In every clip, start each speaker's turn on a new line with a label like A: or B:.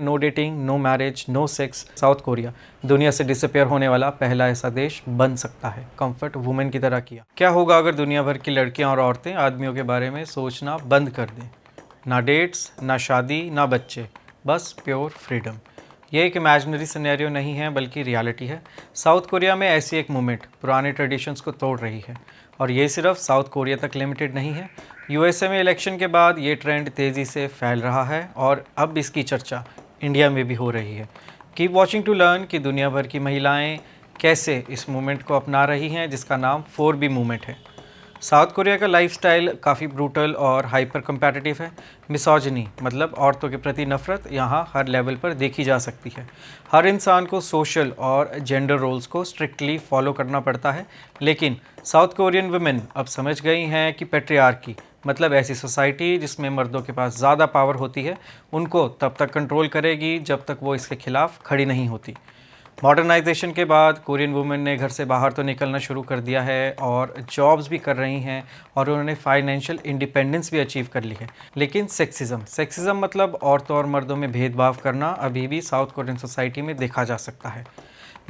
A: No dating, no marriage, no sex. South Korea दुनिया से disappear होने वाला पहला ऐसा देश बन सकता है। कंफर्ट वुमेन की तरह किया। क्या होगा अगर दुनिया भर की लड़कियां और औरतें आदमियों के बारे में सोचना बंद कर दें? ना डेट्स, ना शादी, ना बच्चे, बस प्योर फ्रीडम। ये एक इमेजिनरी सिनेरियो नहीं है बल्कि रियलिटी है। साउथ कोरिया में ऐसी एक मूवमेंट पुराने ट्रेडिशंस को तोड़ रही है और ये सिर्फ साउथ कोरिया तक लिमिटेड नहीं है। यूएसए में इलेक्शन के बाद ये ट्रेंड तेज़ी से फैल रहा है और अब इसकी चर्चा इंडिया में भी हो रही है। कीप वॉचिंग टू लर्न कि दुनिया भर की महिलाएं कैसे इस मूवमेंट को अपना रही हैं जिसका नाम 4B मूवमेंट है। साउथ कोरिया का लाइफस्टाइल काफ़ी ब्रूटल और हाइपर कम्पैटिटिव है। मिसोजिनी मतलब औरतों के प्रति नफरत यहाँ हर लेवल पर देखी जा सकती है। हर इंसान को सोशल और जेंडर रोल्स को स्ट्रिक्टली फॉलो करना पड़ता है। लेकिन साउथ कोरियन वुमेन अब समझ गई हैं कि पैट्रियार्की मतलब ऐसी सोसाइटी जिसमें मर्दों के पास ज़्यादा पावर होती है उनको तब तक कंट्रोल करेगी जब तक वो इसके खिलाफ खड़ी नहीं होती। मॉडर्नाइजेशन के बाद कोरियन वुमेन ने घर से बाहर तो निकलना शुरू कर दिया है और जॉब्स भी कर रही हैं और उन्होंने फाइनेंशियल इंडिपेंडेंस भी अचीव कर ली है। लेकिन सेक्सिज्म मतलब औरतों और मर्दों में भेदभाव करना अभी भी साउथ कोरियन सोसाइटी में देखा जा सकता है।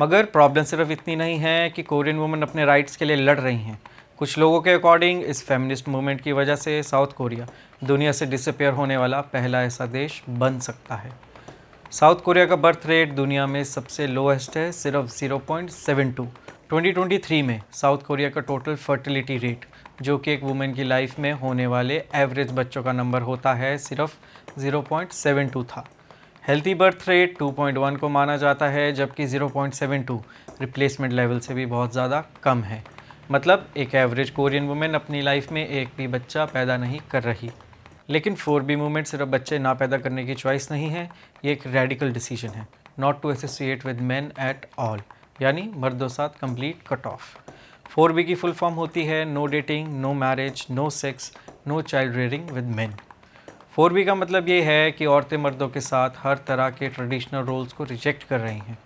A: मगर प्रॉब्लम सिर्फ इतनी नहीं है कि कोरियन वुमेन अपने राइट्स के लिए लड़ रही हैं। कुछ लोगों के अकॉर्डिंग इस फेमिनिस्ट मूवमेंट की वजह से साउथ कोरिया दुनिया से डिसअपियर होने वाला पहला ऐसा देश बन सकता है। साउथ कोरिया का बर्थ रेट दुनिया में सबसे लोएस्ट है, सिर्फ 0.72। 2023 में साउथ कोरिया का टोटल फर्टिलिटी रेट जो कि एक वुमेन की लाइफ में होने वाले एवरेज बच्चों का नंबर होता है सिर्फ 0.72 था। हेल्थी बर्थ रेट 2.1 को माना जाता है जबकि 0.72 रिप्लेसमेंट लेवल से भी बहुत ज़्यादा कम है। मतलब एक एवरेज कोरियन वुमेन अपनी लाइफ में एक भी बच्चा पैदा नहीं कर रही। लेकिन 4B मूवमेंट सिर्फ बच्चे ना पैदा करने की चॉइस नहीं है, ये एक रेडिकल डिसीजन है। Not to associate with men at all, यानी मर्दों साथ कंप्लीट कट ऑफ। 4B की फुल फॉर्म होती है no dating, no marriage, no sex, no child rearing with men. 4B का मतलब ये है कि औरतें मर्दों के साथ हर तरह के ट्रेडिशनल रोल्स को रिजेक्ट कर रही हैं।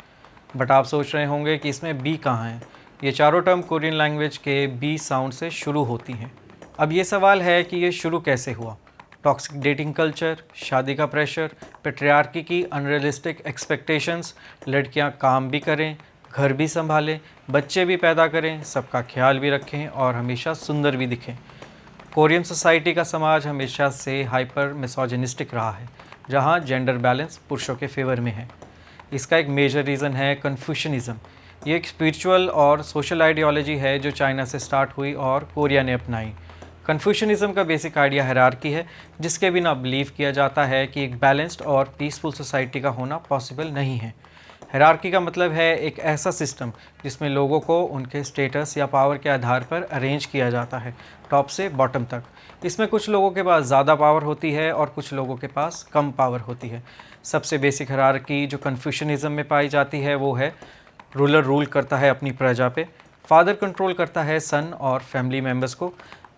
A: बट आप सोच रहे होंगे कि इसमें बी कहाँ है। ये चारों टर्म कोरियन लैंग्वेज के बी साउंड से शुरू होती हैं। अब ये सवाल है कि ये शुरू कैसे हुआ। टॉक्सिक डेटिंग कल्चर, शादी का प्रेशर, पैट्रियार्की की अनरियलिस्टिक एक्सपेक्टेशंस, लड़कियां काम भी करें, घर भी संभालें, बच्चे भी पैदा करें, सबका ख्याल भी रखें और हमेशा सुंदर भी दिखें। कोरियन सोसाइटी का समाज हमेशा से हाइपर मिसोजिनिस्टिक रहा है जहां जेंडर बैलेंस पुरुषों के फेवर में है। इसका एक मेजर रीज़न है कन्फ्यूशनिज़म। ये एक स्पिरिचुअल और सोशल आइडियोलॉजी है जो चाइना से स्टार्ट हुई और कोरिया ने अपनाई। कन्फ्यूशनिज्म का बेसिक आइडिया हायरार्की है जिसके बिना बिलीव किया जाता है कि एक बैलेंस्ड और पीसफुल सोसाइटी का होना पॉसिबल नहीं है। हायरार्की का मतलब है एक ऐसा सिस्टम जिसमें लोगों को उनके स्टेटस या पावर के आधार पर अरेंज किया जाता है, टॉप से बॉटम तक। इसमें कुछ लोगों के पास ज़्यादा पावर होती है और कुछ लोगों के पास कम पावर होती है। सबसे बेसिक हायरार्की जो कन्फ्यूशनिज्म में पाई जाती है वो है रूलर रूल करता है अपनी प्रजा पे, फादर कंट्रोल करता है सन और फैमिली मेम्बर्स को,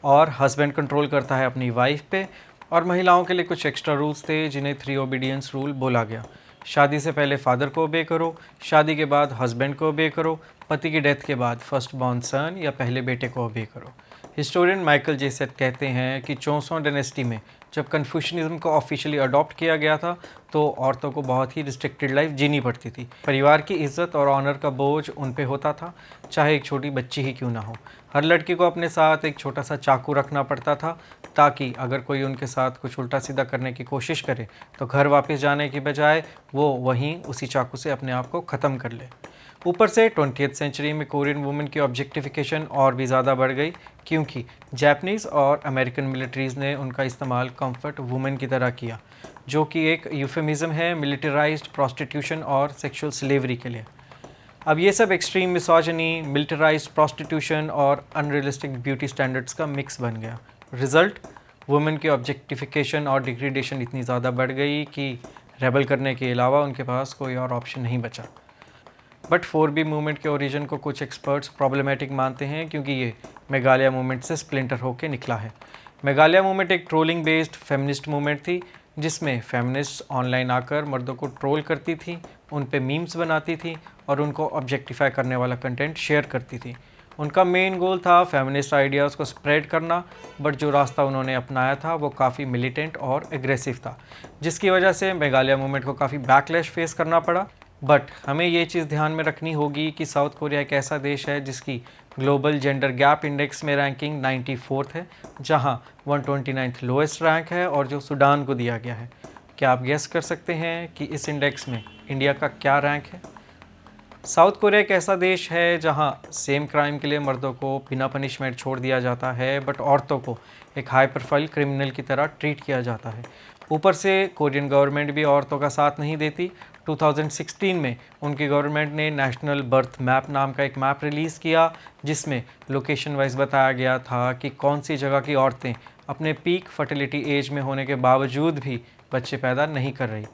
A: और हस्बैंड कंट्रोल करता है अपनी वाइफ पे। और महिलाओं के लिए कुछ एक्स्ट्रा रूल्स थे जिन्हें 3 ओबीडियंस रूल बोला गया। शादी से पहले फादर को ओबे करो, शादी के बाद हस्बैंड को ओबे करो, पति की डेथ के बाद फर्स्ट बॉर्न सन या पहले बेटे को ओबे करो। हिस्टोरियन माइकल जे सेट कहते हैं कि चौसों डायनेस्टी में जब कन्फ्यूशनिज्म को ऑफिशियली अडॉप्ट किया गया था तो औरतों को बहुत ही रिस्ट्रिक्टेड लाइफ जीनी पड़ती थी। परिवार की इज्जत और ऑनर का बोझ उन पे होता था, चाहे एक छोटी बच्ची ही क्यों ना हो। हर लड़की को अपने साथ एक छोटा सा चाकू रखना पड़ता था ताकि अगर कोई उनके साथ कुछ उल्टा सीधा करने की कोशिश करे तो घर वापस जाने की बजाय वो वहीं उसी चाकू से अपने आप को ख़त्म कर ले। ऊपर से 20th सेंचुरी में कोरियन वुमेन की ऑब्जेक्टिफिकेशन और भी ज़्यादा बढ़ गई क्योंकि जापानीज़ और अमेरिकन मिलिट्रीज़ ने उनका इस्तेमाल कंफर्ट वुमेन की तरह किया, जो कि एक यूफेमिज़म है मिलिटराइज्ड प्रोस्टिट्यूशन और सेक्सुअल स्लेवरी के लिए। अब ये सब एक्सट्रीम मिसोजिनी, मिलिटराइज्ड प्रोस्टिट्यूशन और अनरियलिस्टिक ब्यूटी स्टैंडर्ड्स का मिक्स बन गया। रिजल्ट, वुमेन की ऑब्जेक्टिफिकेशन और डिग्रेडेशन इतनी ज़्यादा बढ़ गई कि रेबल करने के अलावा उनके पास कोई और ऑप्शन नहीं बचा। बट 4B मूवमेंट के ओरिजिन को कुछ एक्सपर्ट्स प्रॉब्लमेटिक मानते हैं क्योंकि ये मेघालय मूवमेंट से स्प्लिंटर होकर निकला है। मेघालय मूवमेंट एक ट्रोलिंग बेस्ड फेमिनिस्ट मूवमेंट थी जिसमें फेमिनिस्ट ऑनलाइन आकर मर्दों को ट्रोल करती थी, उन पे मीम्स बनाती थी और उनको ऑब्जेक्टिफाई करने वाला कंटेंट शेयर करती थी। उनका मेन गोल था फेमिनिस्ट आइडियाज़ को स्प्रेड करना, बट जो रास्ता उन्होंने अपनाया था वो काफ़ी मिलिटेंट और एग्रेसिव था, जिसकी वजह से मेघालय मूवमेंट को काफ़ी बैकलैश फेस करना पड़ा। बट हमें ये चीज़ ध्यान में रखनी होगी कि साउथ कोरिया एक ऐसा देश है जिसकी ग्लोबल जेंडर गैप इंडेक्स में रैंकिंग 94th है, जहां 129th लोएस्ट रैंक है और जो सूडान को दिया गया है। क्या आप गेस कर सकते हैं कि इस इंडेक्स में इंडिया का क्या रैंक है? साउथ कोरिया एक ऐसा देश है जहां सेम क्राइम के लिए मर्दों को बिना पनिशमेंट छोड़ दिया जाता है, बट औरतों को एक हाई प्रोफाइल क्रिमिनल की तरह ट्रीट किया जाता है। ऊपर से कोरियन गवर्नमेंट भी औरतों का साथ नहीं देती। 2016 में उनकी गवर्नमेंट ने नेशनल बर्थ मैप नाम का एक मैप रिलीज़ किया, जिसमें लोकेशन वाइज बताया गया था कि कौन सी जगह की औरतें अपने पीक फर्टिलिटी एज में होने के बावजूद भी बच्चे पैदा नहीं कर रही।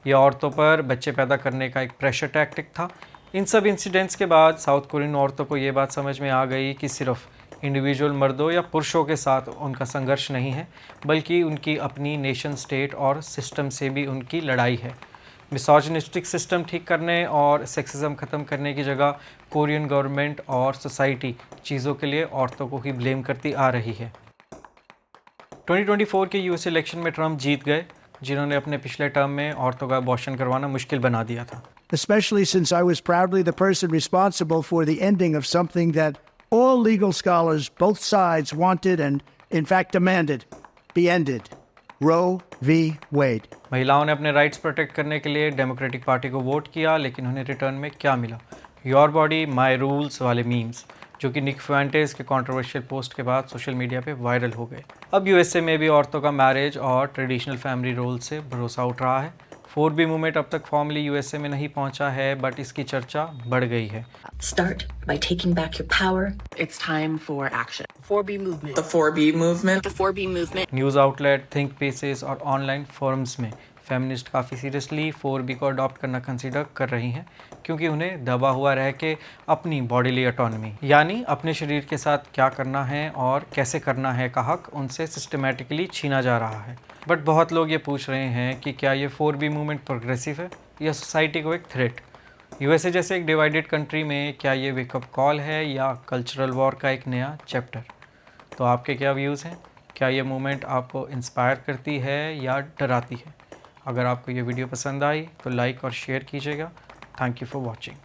A: ये औरतों पर बच्चे पैदा करने का एक प्रेशर टैक्टिक था। इन सब इंसिडेंट्स के बाद साउथ कोरियन औरतों को ये बात समझ में आ गई कि सिर्फ इंडिविजुअल मर्दों या पुरुषों के साथ उनका संघर्ष नहीं है, बल्कि उनकी अपनी नेशन स्टेट और सिस्टम से भी उनकी लड़ाई है। मिसोजिनिस्टिक सिस्टम ठीक करने और सेक्सिज्म ख़त्म करने की जगह कोरियन गवर्नमेंट और सोसाइटी चीज़ों के लिए औरतों को ही ब्लेम करती आ रही है। 2024 के यूएस इलेक्शन में ट्रंप जीत गए, जिन्होंने अपने पिछले टर्म में औरतों का अबॉर्शन करवाना मुश्किल बना दिया था।
B: Especially since I was proudly the person responsible for the ending of something that all legal scholars, both sides, wanted and, in fact, demanded be ended. Roe v. Wade.
A: महिलाओं ने अपने राइट्स प्रोटेक्ट करने के लिए democratic party को vote किया, लेकिन उन्हें रिटर्न में क्या मिला? योर बॉडी माई रूल्स वाले मीम्स, जो कि निक फुएंटेस के कंट्रोवर्शियल पोस्ट के बाद सोशल मीडिया पे वायरल हो गए। अब यूएसए में भी औरतों का मैरिज और ट्रेडिशनल फैमिली रोल से भरोसा उठ रहा है। 4B मूवमेंट अब तक फॉर्मली यूएसए में नहीं पहुंचा है, बट इसकी चर्चा बढ़ गई है।
C: Start by taking back your power.
D: It's time for action.
E: 4B movement.
D: The 4B movement.
E: The 4B movement.
A: News outlet, think pieces और ऑनलाइन फोरम्स में फेमिनिस्ट काफ़ी सीरियसली 4B को अडॉप्ट करना कंसीडर कर रही हैं, क्योंकि उन्हें दबा हुआ रह के अपनी बॉडीली ऑटोनॉमी, यानी अपने शरीर के साथ क्या करना है और कैसे करना है का हक उनसे सिस्टमेटिकली छीना जा रहा है। बट बहुत लोग ये पूछ रहे हैं कि क्या ये 4B मूवमेंट प्रोग्रेसिव है या सोसाइटी को एक थ्रेट? यूएसए जैसे एक डिवाइडेड कंट्री में क्या ये वेकअप कॉल है या कल्चरल वॉर का एक नया चैप्टर? तो आपके क्या व्यूज़ हैं? क्या ये मूवमेंट आपको इंस्पायर करती है या डराती है? अगर आपको ये वीडियो पसंद आई तो लाइक और शेयर कीजिएगा। Thank you for watching.